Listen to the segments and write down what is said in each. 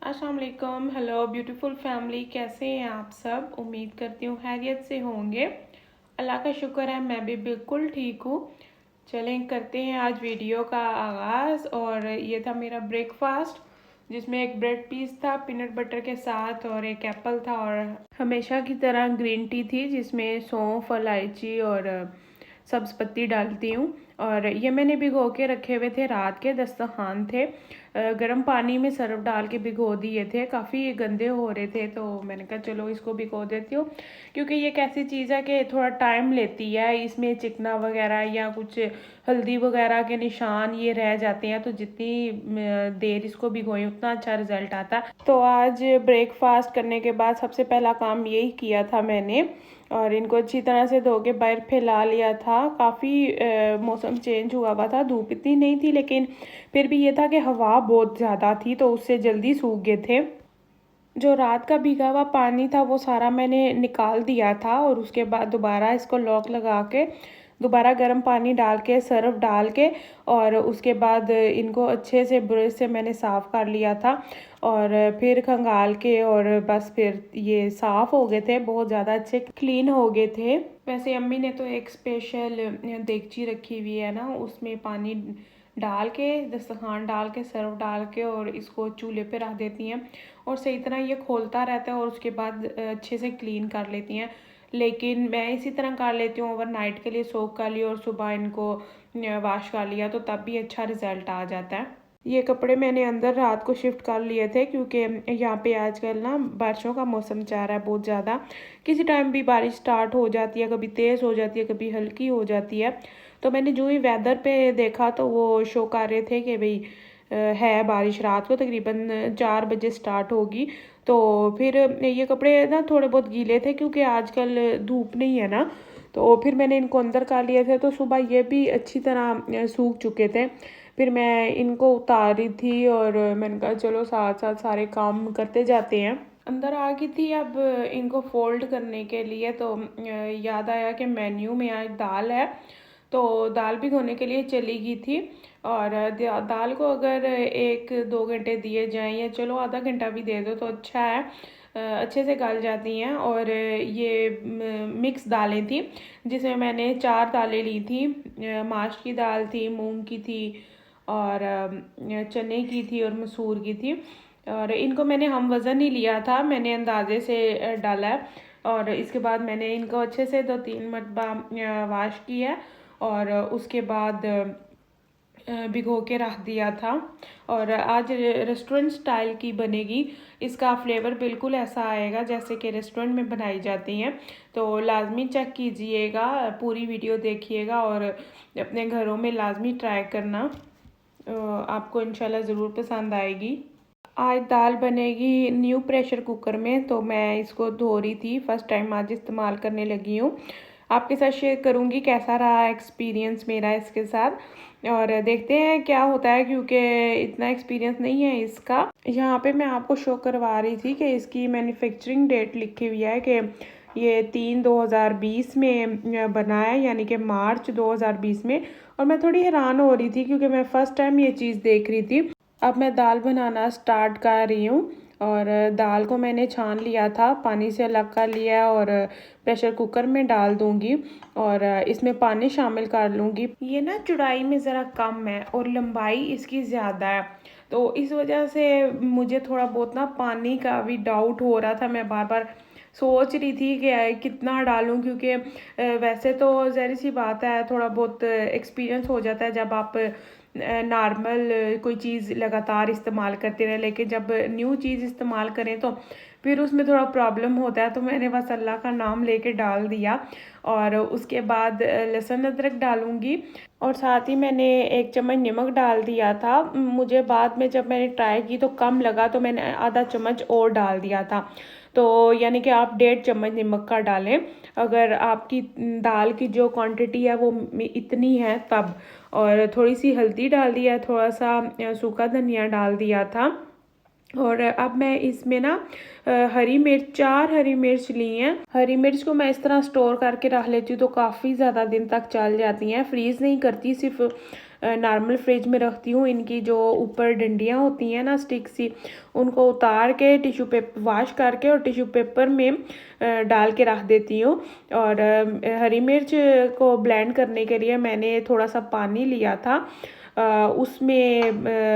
अस्सलाम वालेकुम। Hello beautiful family, कैसे हैं आप सब? उम्मीद करती हूँ खैरियत से होंगे। अल्लाह का शुक्र है, मैं भी बिल्कुल ठीक हूँ। चलें करते हैं आज वीडियो का आगाज़। और ये था मेरा ब्रेकफास्ट, जिसमें एक ब्रेड पीस था पीनट बटर के साथ और एक एप्पल था, और हमेशा की तरह ग्रीन टी थी जिसमें सौंफ, इलायची और सब्ज़ पत्ती डालती हूँ। और ये मैंने भिगो के रखे हुए थे, रात के दस्तरखान थे, गर्म पानी में सर्फ डाल के भिगो दिए थे। काफ़ी गंदे हो रहे थे तो मैंने कहा चलो इसको भिगो देती हूँ, क्योंकि ये एक ऐसी चीज़ है कि थोड़ा टाइम लेती है। इसमें चिकना वगैरह या कुछ हल्दी वगैरह के निशान ये रह जाते हैं, तो जितनी देर इसको भिगोएं उतना अच्छा रिजल्ट आता है। तो आज ब्रेकफास्ट करने के बाद सबसे पहला काम यही किया था मैंने, और इनको अच्छी तरह से धो के बाहर फैला लिया था। काफ़ी मौसम चेंज हुआ था, धूप इतनी नहीं थी, लेकिन फिर भी ये था कि हवा बहुत ज़्यादा थी तो उससे जल्दी सूख गए थे। जो रात का भीगा हुआ पानी था वो सारा मैंने निकाल दिया था, और उसके बाद दोबारा इसको लॉक लगा के दोबारा गर्म पानी डाल के सर्फ डाल के और उसके बाद इनको अच्छे से ब्रश से मैंने साफ़ कर लिया था, और फिर खंगाल के, और बस फिर ये साफ़ हो गए थे, बहुत ज़्यादा अच्छे क्लीन हो गए थे। वैसे अम्मी ने तो एक स्पेशल देगची रखी हुई है ना, उसमें पानी डाल के, दस्तरखान डाल के, सर्फ डाल के और इसको चूल्हे पे रख देती हैं, और सही तरह ये खोलता रहता है और उसके बाद अच्छे से क्लीन कर लेती हैं। लेकिन मैं इसी तरह कर लेती हूँ, ओवरनाइट के लिए सोक कर लिया और सुबह इनको वाश कर लिया, तो तब भी अच्छा रिज़ल्ट आ जाता है। ये कपड़े मैंने अंदर रात को शिफ्ट कर लिए थे, क्योंकि यहाँ पे आजकल ना बारिशों का मौसम चल रहा है बहुत ज़्यादा। किसी टाइम भी बारिश स्टार्ट हो जाती है, कभी तेज़ हो जाती है, कभी हल्की हो जाती है। तो मैंने जो ही वेदर पे देखा तो वो शो कर रहे थे कि भाई है बारिश, रात को तकरीबन 4 बजे स्टार्ट होगी। तो फिर ये कपड़े ना थोड़े बहुत गीले थे, क्योंकि आजकल धूप नहीं है ना, तो फिर मैंने इनको अंदर कर लिए थे, तो सुबह ये भी अच्छी तरह सूख चुके थे। फिर मैं इनको उतार रही थी और मैंने कहा चलो साथ साथ सारे काम करते जाते हैं। अंदर आ गई थी अब इनको फोल्ड करने के लिए, तो याद आया कि मेन्यू में आज दाल है, तो दाल भिगोने के लिए चली गई थी। और दाल को अगर 1-2 घंटे दिए जाएं, या चलो आधा घंटा भी दे दो तो अच्छा है, अच्छे से गल जाती हैं। और ये मिक्स दालें थी, जिसमें मैंने 4 दालें ली थी। माश की दाल थी, मूंग की थी, और चने की थी, और मसूर की थी। और इनको मैंने हम वज़न ही लिया था, मैंने अंदाजे से डाला है। और इसके बाद मैंने इनको अच्छे से 2-3 मरतबा वाश किया, और उसके बाद भिगो के रख दिया था। और आज रेस्टोरेंट स्टाइल की बनेगी, इसका फ्लेवर बिल्कुल ऐसा आएगा जैसे कि रेस्टोरेंट में बनाई जाती हैं। तो लाजमी चेक कीजिएगा, पूरी वीडियो देखिएगा और अपने घरों में लाजमी ट्राई करना, आपको इंशाल्लाह ज़रूर पसंद आएगी। आज दाल बनेगी न्यू प्रेशर कुकर में, तो मैं इसको धो रही थी, फर्स्ट टाइम आज इस्तेमाल करने लगी हूँ। आपके साथ शेयर करूँगी कैसा रहा एक्सपीरियंस मेरा इसके साथ, और देखते हैं क्या होता है, क्योंकि इतना एक्सपीरियंस नहीं है इसका। यहाँ पे मैं आपको शो करवा रही थी कि इसकी मैन्युफैक्चरिंग डेट लिखी हुई है कि ये 3/2020 में बना है, यानी कि मार्च 2020 में। और मैं थोड़ी हैरान हो रही थी, क्योंकि मैं फ़र्स्ट टाइम ये चीज़ देख रही थी। अब मैं दाल बनाना स्टार्ट कर रही हूँ, और दाल को मैंने छान लिया था, पानी से अलग कर लिया, और प्रेशर कुकर में डाल दूँगी, और इसमें पानी शामिल कर लूँगी। ये ना चौड़ाई में ज़रा कम है और लंबाई इसकी ज़्यादा है, तो इस वजह से मुझे थोड़ा बहुत ना पानी का भी डाउट हो रहा था। मैं बार बार सोच रही थी कि कितना डालूं, क्योंकि वैसे तो ज़ाहिर सी बात है थोड़ा बहुत एक्सपीरियंस हो जाता है जब आप नॉर्मल कोई चीज़ लगातार इस्तेमाल करते रहे, लेकिन जब न्यू चीज़ इस्तेमाल करें तो फिर उसमें थोड़ा प्रॉब्लम होता है। तो मैंने बस अल्लाह का नाम लेके डाल दिया, और उसके बाद लहसुन अदरक डालूंगी, और साथ ही मैंने 1 चम्मच नमक डाल दिया था। मुझे बाद में जब मैंने ट्राई की तो कम लगा, तो मैंने आधा चम्मच और डाल दिया था। तो यानी कि आप 1.5 चम्मच नमक का डालें, अगर आपकी दाल की जो क्वांटिटी है वो इतनी है तब। और थोड़ी सी हल्दी डाल दिया, थोड़ा सा सूखा धनिया डाल दिया था। और अब मैं इसमें ना हरी मिर्च, 4 हरी मिर्च ली हैं। हरी मिर्च को मैं इस तरह स्टोर करके रख लेती हूँ, तो काफ़ी ज़्यादा दिन तक चल जाती हैं, फ्रीज़ नहीं करती, सिर्फ नॉर्मल फ्रिज में रखती हूँ। इनकी जो ऊपर डंडियाँ होती हैं ना स्टिक सी, उनको उतार के टिश्यू पेपर वॉश करके और टिश्यू पेपर में डाल के रख देती हूँ। और हरी मिर्च को ब्लेंड करने के लिए मैंने थोड़ा सा पानी लिया था, उसमें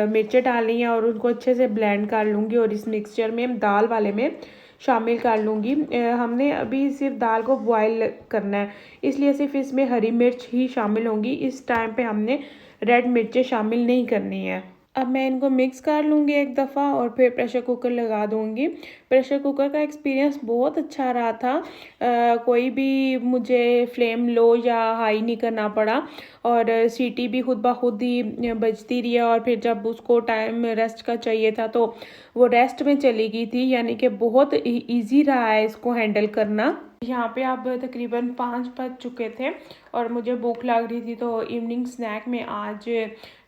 मिर्चें डाली हैं और उनको अच्छे से ब्लेंड कर लूँगी और इस मिक्सचर में दाल वाले में शामिल कर लूँगी। हमने अभी सिर्फ दाल को बॉयल करना है, इसलिए सिर्फ इसमें हरी मिर्च ही शामिल होंगी। इस टाइम पे हमने रेड मिर्चें शामिल नहीं करनी है। अब मैं इनको मिक्स कर लूँगी एक दफ़ा और फिर प्रेशर कुकर लगा दूँगी। प्रेशर कुकर का एक्सपीरियंस बहुत अच्छा रहा था। कोई भी मुझे फ्लेम लो या हाई नहीं करना पड़ा और सीटी भी खुद ब खुद ही बजती रही है। और फिर जब उसको टाइम रेस्ट का चाहिए था तो वो रेस्ट में चली गई थी, यानी कि बहुत ईजी रहा है इसको हैंडल करना। यहाँ पे अब तकरीबन 5 बज चुके थे और मुझे भूख लग रही थी, तो इवनिंग स्नैक में आज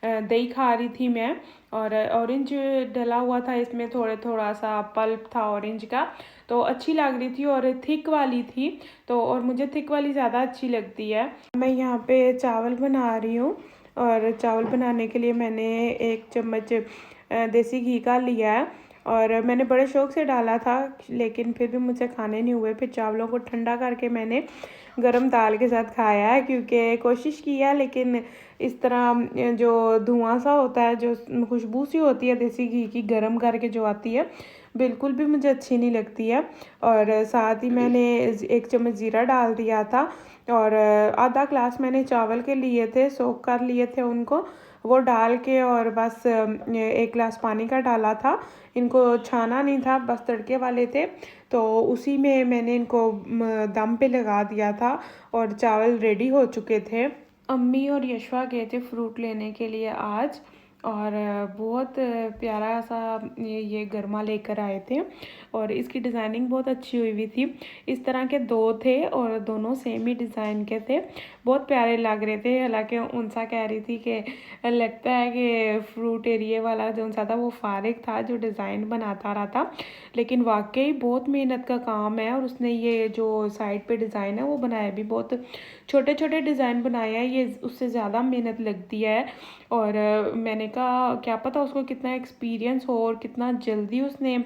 दही खा रही थी मैं। और ऑरेंज डला हुआ था इसमें, थोड़ा सा पल्प था ऑरेंज का, तो अच्छी लग रही थी और थिक वाली थी, तो और मुझे थिक वाली ज़्यादा अच्छी लगती है। मैं यहाँ पे चावल बना रही हूँ और चावल बनाने के लिए मैंने 1 चम्मच देसी घी का लिया है और मैंने बड़े शौक़ से डाला था, लेकिन फिर भी मुझसे खाने नहीं हुए। फिर चावलों को ठंडा करके मैंने गरम दाल के साथ खाया है, क्योंकि कोशिश की है, लेकिन इस तरह जो धुआं सा होता है, जो खुशबू सी होती है देसी घी की गरम करके जो आती है, बिल्कुल भी मुझे अच्छी नहीं लगती है। और साथ ही मैंने 1 चम्मच ज़ीरा डाल दिया था और आधा ग्लास मैंने चावल के लिए थे, सोख कर लिए थे उनको, वो डाल के और बस 1 गिलास पानी का डाला था। इनको छाना नहीं था, बस तड़के वाले थे, तो उसी में मैंने इनको दम पे लगा दिया था और चावल रेडी हो चुके थे। अम्मी और यशवा गए थे फ्रूट लेने के लिए आज और बहुत प्यारा सा ये गरमा लेकर आए थे और इसकी डिज़ाइनिंग बहुत अच्छी हुई हुई थी। इस तरह के 2 थे और दोनों सेम ही डिज़ाइन के थे, बहुत प्यारे लग रहे थे। हालांकि उनसा कह रही थी कि लगता है कि फ्रूट एरिया वाला जो उनसा था वो फारिग था जो डिज़ाइन बनाता रहा था, लेकिन वाकई बहुत मेहनत का काम है। और उसने ये जो साइड पे डिज़ाइन है वो बनाया भी बहुत छोटे छोटे डिज़ाइन बनाए हैं, ये उससे ज़्यादा मेहनत लगती है। और मैंने कहा क्या पता उसको कितना एक्सपीरियंस हो और कितना जल्दी उसने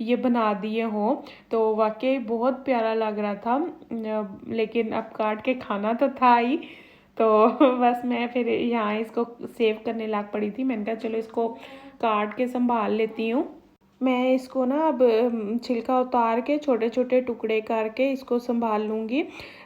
ये बना दिए हो, तो वाकई बहुत प्यारा लग रहा था। लेकिन अब काट के खाना तो था ही, तो बस मैं फिर यहाँ इसको सेव करने लग पड़ी थी। मैंने कहा चलो इसको काट के संभाल लेती हूँ। मैं इसको ना अब छिलका उतार के छोटे छोटे टुकड़े करके इसको संभाल लूँगी,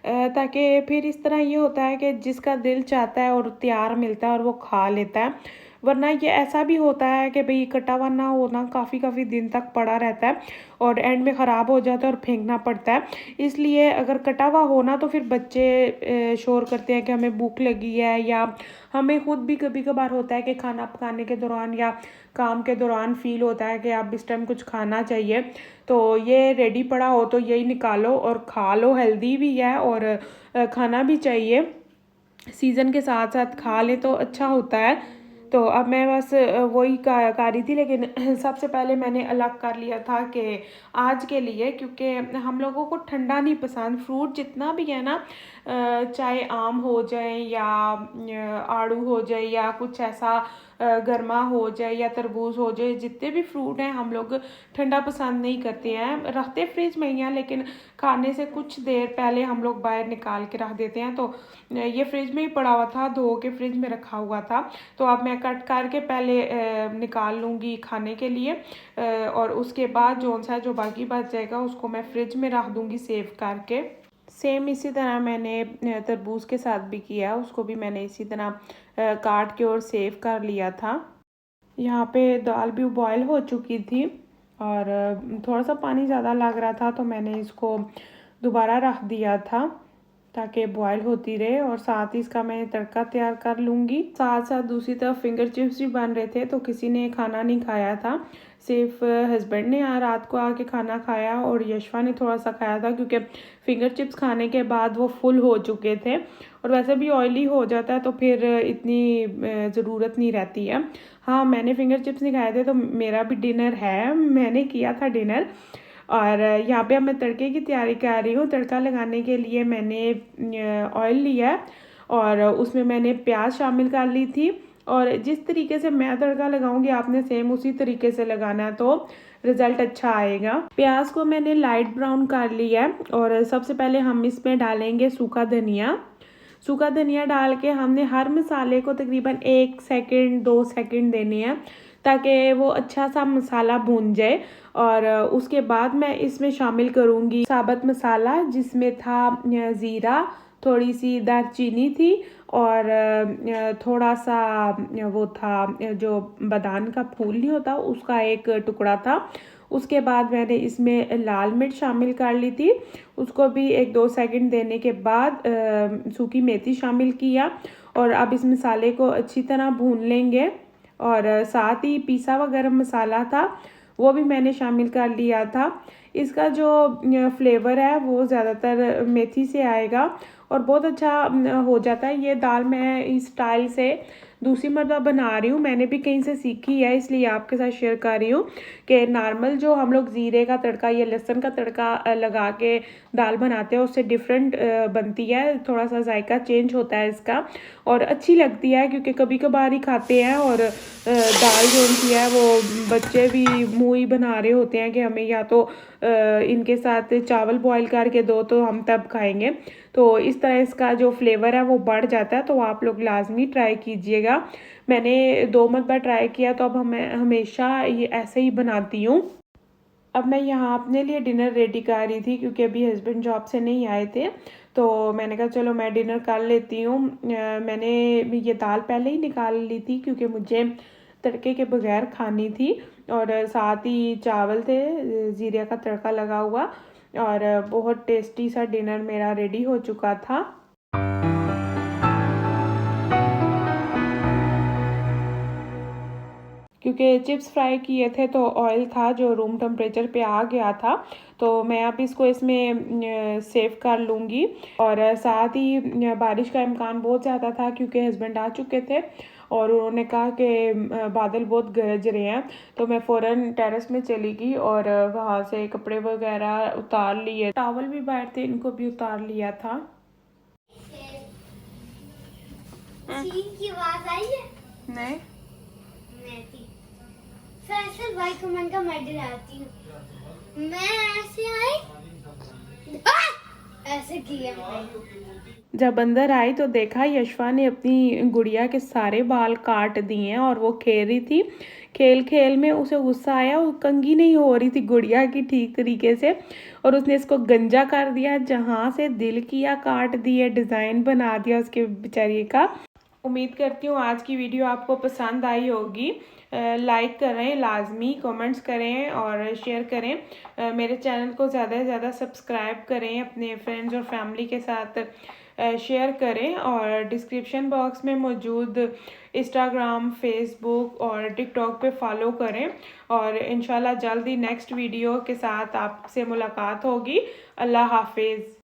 ताकि फिर इस तरह ये होता है कि जिसका दिल चाहता है और तैयार मिलता है और वो खा लेता है। वरना ये ऐसा भी होता है कि भाई कटा हुआ ना होना काफ़ी दिन तक पड़ा रहता है और एंड में ख़राब हो जाता है और फेंकना पड़ता है। इसलिए अगर कटा हुआ होना तो फिर बच्चे शोर करते हैं कि हमें भूख लगी है, या हमें खुद भी कभी कभार होता है कि खाना पकाने के दौरान या काम के दौरान फ़ील होता है कि आप इस टाइम कुछ खाना चाहिए, तो ये रेडी पड़ा हो तो यही निकालो और खा लो। हेल्दी भी है और खाना भी चाहिए, सीज़न के साथ साथ खा ले तो अच्छा होता है। तो अब मैं बस वही कर रही थी, लेकिन सबसे पहले मैंने अलग कर लिया था कि आज के लिए, क्योंकि हम लोगों को ठंडा नहीं पसंद। फ्रूट जितना भी है ना, चाहे आम हो जाए या आड़ू हो जाए या कुछ ऐसा गर्मा हो जाए या तरबूज हो जाए, जितने भी फ्रूट हैं हम लोग ठंडा पसंद नहीं करते हैं। रखते फ्रिज में ही हैं, लेकिन खाने से कुछ देर पहले हम लोग बाहर निकाल के रख देते हैं। तो ये फ्रिज में ही पड़ा हुआ था, धो के फ्रिज में रखा हुआ था, तो अब मैं कट करके पहले निकाल लूँगी खाने के लिए, और उसके बाद जो बाकी बच जाएगा उसको मैं फ्रिज में रख दूँगी सेव करके। सेम इसी तरह मैंने तरबूज के साथ भी किया, उसको भी मैंने इसी तरह काट के और सेव कर लिया था। यहाँ पे दाल भी बॉयल हो चुकी थी और थोड़ा सा पानी ज़्यादा लग रहा था, तो मैंने इसको दोबारा रख दिया था ताकि बॉयल होती रहे। और साथ ही इसका मैं तड़का तैयार कर लूँगी। साथ साथ दूसरी तरफ फिंगर चिप्स भी बन रहे थे, तो किसी ने खाना नहीं खाया था, सिर्फ हस्बैंड ने रात को आके खाना खाया और यशवा ने थोड़ा सा खाया था, क्योंकि फिंगर चिप्स खाने के बाद वो फुल हो चुके थे और वैसे भी ऑयली हो जाता है, तो फिर इतनी ज़रूरत नहीं रहती है। हाँ, मैंने फिंगर चिप्स नहीं खाए थे, तो मेरा भी डिनर है, मैंने किया था डिनर। और यहाँ पे अब मैं तड़के की तैयारी कर रही हूँ। तड़का लगाने के लिए मैंने ऑयल लिया और उसमें मैंने प्याज शामिल कर ली थी और जिस तरीके से मैं तड़का लगाऊंगी आपने सेम उसी तरीके से लगाना है, तो रिज़ल्ट अच्छा आएगा। प्याज को मैंने लाइट ब्राउन कर लिया है और सबसे पहले हम इसमें डालेंगे सूखा धनिया। सूखा धनिया डाल के हमने हर मसाले को तकरीबन 1 सेकंड 2 सेकंड देने हैं ताकि वो अच्छा सा मसाला भून जाए। और उसके बाद मैं इसमें शामिल करूँगी साबुत मसाला, जिसमें था ज़ीरा, थोड़ी सी दालचीनी थी और थोड़ा सा वो था जो बादाम का फूल नहीं होता उसका एक टुकड़ा था। उसके बाद मैंने इसमें लाल मिर्च शामिल कर ली थी, उसको भी 1-2 सेकंड देने के बाद सूखी मेथी शामिल किया और अब इस मसाले को अच्छी तरह भून लेंगे। और साथ ही पिसा हुआ गरम मसाला था वो भी मैंने शामिल कर लिया था। इसका जो फ्लेवर है वो ज़्यादातर मेथी से आएगा और बहुत अच्छा हो जाता है। ये दाल मैं इस स्टाइल से दूसरी मरतबा बना रही हूँ, मैंने भी कहीं से सीखी है इसलिए आपके साथ शेयर कर रही हूँ कि नॉर्मल जो हम लोग ज़ीरे का तड़का या लहसुन का तड़का लगा के दाल बनाते हैं उससे डिफरेंट बनती है, थोड़ा सा जायका चेंज होता है इसका और अच्छी लगती है क्योंकि कभी कभार ही खाते हैं। और दाल जो उनकी है वो बच्चे भी मुँह ही बना रहे होते हैं कि हमें या तो इनके साथ चावल बॉईल करके दो तो हम तब खाएंगे, तो इस तरह इसका जो फ्लेवर है वो बढ़ जाता है। तो आप लोग लाजमी ट्राई कीजिएगा। मैंने 2 मरतबा ट्राई किया तो अब हमें हमेशा ये ऐसे ही बनाती हूँ। अब मैं यहाँ अपने लिए डिनर रेडी कर रही थी क्योंकि अभी हस्बैंड जॉब से नहीं आए थे, तो मैंने कहा चलो मैं डिनर कर लेती हूँ। मैंने ये दाल पहले ही निकाल ली थी क्योंकि मुझे तड़के के बगैर खानी थी और साथ ही चावल थे ज़ीरे का तड़का लगा हुआ और बहुत टेस्टी सा डिनर मेरा रेडी हो चुका था। क्योंकि चिप्स फ्राई किए थे तो ऑयल था जो रूम टेम्परेचर पे आ गया था, तो मैं अब इसको इसमें सेव कर लूँगी। और साथ ही बारिश का इम्कान बहुत ज़्यादा था क्योंकि हस्बैंड आ चुके थे और उन्होंने कहा कि बादल बहुत गरज रहे हैं, तो मैं फ़ौरन टेरेस में चली गई और वहाँ से कपड़े वगैरह उतार लिए, टॉवल भी बाहर थे इनको भी उतार लिया था। की आवाज आई है? नहीं, फैसल भाई को मन का मैं डराती हूँ। मैं ऐसे आई ऐसे किया। जब अंदर आई तो देखा यशवा ने अपनी गुड़िया के सारे बाल काट दिए हैं और वो खेल रही थी। खेल खेल में उसे गुस्सा आया और कंघी नहीं हो रही थी गुड़िया की ठीक तरीके से और उसने इसको गंजा कर दिया, जहाँ से दिल किया काट दिए, डिज़ाइन बना दिया उसके बेचारी का। उम्मीद करती हूँ आज की वीडियो आपको पसंद आई होगी। लाइक करें लाजमी, कमेंट्स करें और शेयर करें। मेरे चैनल को ज़्यादा से ज़्यादा सब्सक्राइब करें, अपने फ्रेंड्स और फैमिली के साथ शेयर करें और डिस्क्रिप्शन बॉक्स में मौजूद इंस्टाग्राम, फेसबुक और टिकटॉक पे फॉलो करें और इंशाल्लाह जल्दी नेक्स्ट वीडियो के साथ आपसे मुलाकात होगी। अल्लाह हाफिज़।